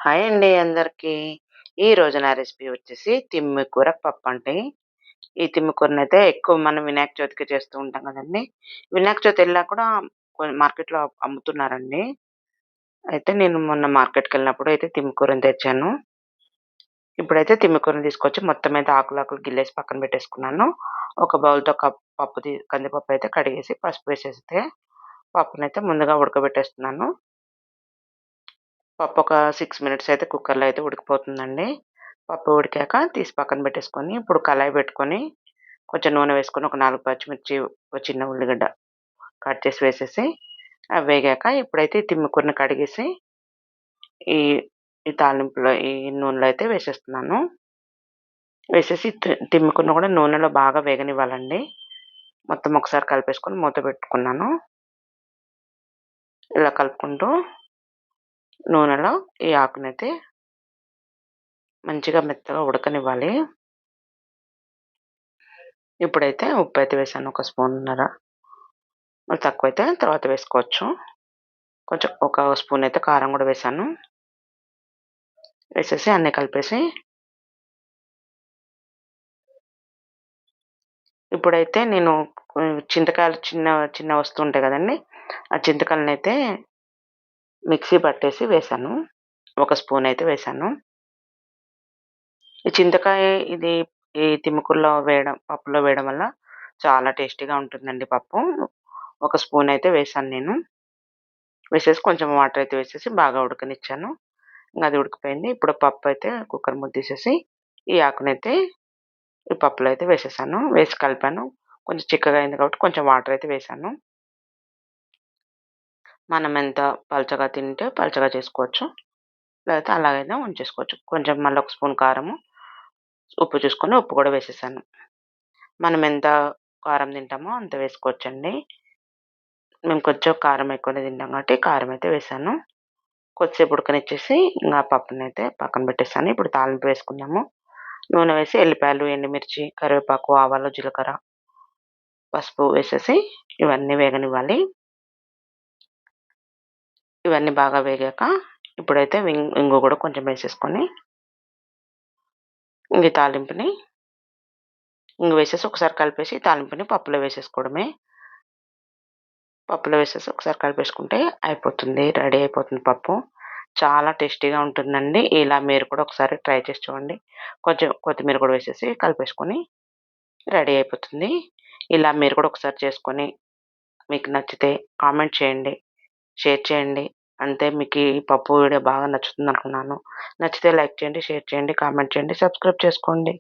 Hi అండి అందరికీ. ఈరోజు నా రెసిపీ వచ్చేసి తిమ్మి కూర పప్పండి. ఈ తిమ్మి కూరనైతే ఎక్కువ మనం వినాయక చవితికి చేస్తూ ఉంటాం గదండీ! వినాయక చవితి ఎళ్ళినా కూడా మార్కెట్‌లో అమ్ముతున్నారండి. అయితే నేను మొన్న మార్కెట్‌కెళ్ళినప్పుడు అయితే తిమ్మి కూరని తెచ్చాను. ఇప్పుడైతే తిమ్మి కూరని తీసుకొచ్చి మొత్తం అయితే ఆకులు గిల్లేసి పక్కన పెట్టేసుకున్నాను. ఒక బౌల్‌తో కందిపప్పు అయితే కడిగేసి పసుపు వేసేస్తే పప్పునైతే ముందుగా ఉడకబెట్టేస్తున్నాను. పప్పు ఒక 6 మినిట్స్ అయితే కుక్కర్‌లో అయితే ఉడికిపోతుందండి. పప్పు ఉడికాక తీసి పక్కన పెట్టేసుకొని, ఇప్పుడు కళాయి పెట్టుకొని, కొంచెం నూనె వేసుకొని, ఒక 4 పచ్చిమిర్చి, ఒక చిన్న ఉల్లిగడ్డ కట్ చేసి వేసేసి, అవి వేగాక ఇప్పుడైతే ఈ తిమ్మికూరని కడిగేసి, ఈ ఈ తాలింపులో ఈ నూనెలో అయితే వేసేస్తున్నాను. వేసేసి తిమ్మికూరని కూడా నూనెలో బాగా వేగనివ్వాలండి. మొత్తం ఒకసారి కలిపేసుకొని మూత పెట్టుకున్నాను. ఇలా కలుపుకుంటూ నూనెలో ఈ ఆకునైతే మంచిగా మెత్తగా ఉడకనివ్వాలి. ఇప్పుడైతే ఉప్పైతే వేసాను ఒక స్పూన్నర. మరి తక్కువైతే తర్వాత వేసుకోవచ్చు. కొంచెం ఒక స్పూన్ అయితే కారం గూడా వేసాను. వేసేసి అన్నీ కలిపేసి ఇప్పుడైతే నేను చింతకాయలు చిన్నవి వస్తుంటాయి గదండీ! ఆ చింతకాయలనైతే మిక్సీ పట్టేసి వేసాను. ఒక స్పూన్ అయితే వేసాను. ఈ చింతకాయ ఇది ఈ తిమ్మికూరలో వేయడం పప్పులో వేయడం వల్ల చాలా టేస్టీగా ఉంటుందండి పప్పు. ఒక స్పూన్ అయితే వేసాను నేను. వేసేసి కొంచెం వాటర్ అయితే వేసేసి బాగా ఉడకనిచ్చాను. అది ఉడికిపోయింది. ఇప్పుడు పప్పయితే కుక్కర్ మూత తీసేసి, ఈ ఆకునైతే ఈ పప్పులో అయితే వేసేసాను. వేసి కలిపాను. కొంచెం చిక్కగా అయింది కాబట్టి కొంచెం వాటర్ అయితే వేసాను. మనం ఎంత పలచగా తింటే పలచగా చేసుకోవచ్చు. లేకపోతే అలాగైనా ఉంచేసుకోవచ్చు. కొంచెం మళ్ళీ ఒక స్పూన్ కారము, ఉప్పు చూసుకొని ఉప్పు కూడా వేసేసాను. మనం ఎంత కారం తింటామో అంత వేసుకోవచ్చండి. మేము కొంచెం కారం ఎక్కువనే తింటాం కాబట్టి కారం అయితే వేసాను. కొద్దిసేపు ఉడకనిచ్చేసి ఇంగ పప్పునైతే పక్కన పెట్టేసాను. ఇప్పుడు తాలింపు వేసుకుందాము. నూనె వేసి ఎల్లిపాయలు, ఎండుమిర్చి, కరివేపాకు, ఆవాలు, జీలకర్ర, పసుపు వేసేసి ఇవన్నీ వేగనివ్వాలి. ఇవన్నీ బాగా వేగాక ఇప్పుడైతే ఇంగువ గూడా కొంచెం వేసేసుకొని ఈ తాలింపుని ఇంగువ వేసేసి ఒకసారి కలిపేసి తాలింపుని పప్పులో వేసేసుకోవడమే. పప్పులో వేసేసి ఒకసారి కలిపేసుకుంటే అయిపోతుంది. రెడీ అయిపోతుంది పప్పు. చాలా టేస్టీగా ఉంటుందండి. ఇలా మీరు కూడా ఒకసారి ట్రై చేసి చూడండి. కొంచెం కొత్తిమీర కూడా వేసేసి కలిపేసుకొని రెడీ అయిపోతుంది. ఇలా మీరు కూడా ఒకసారి చేసుకొని మీకు నచ్చితే కామెంట్ చేయండి. షేర్ చేయండి. అంతే మీకు ఈ పప్పు వీడియో బాగా నచ్చుతుందనుకున్నాను. నచ్చితే లైక్ చేయండి, షేర్ చేయండి, కామెంట్ చేయండి, సబ్స్క్రైబ్ చేసుకోండి.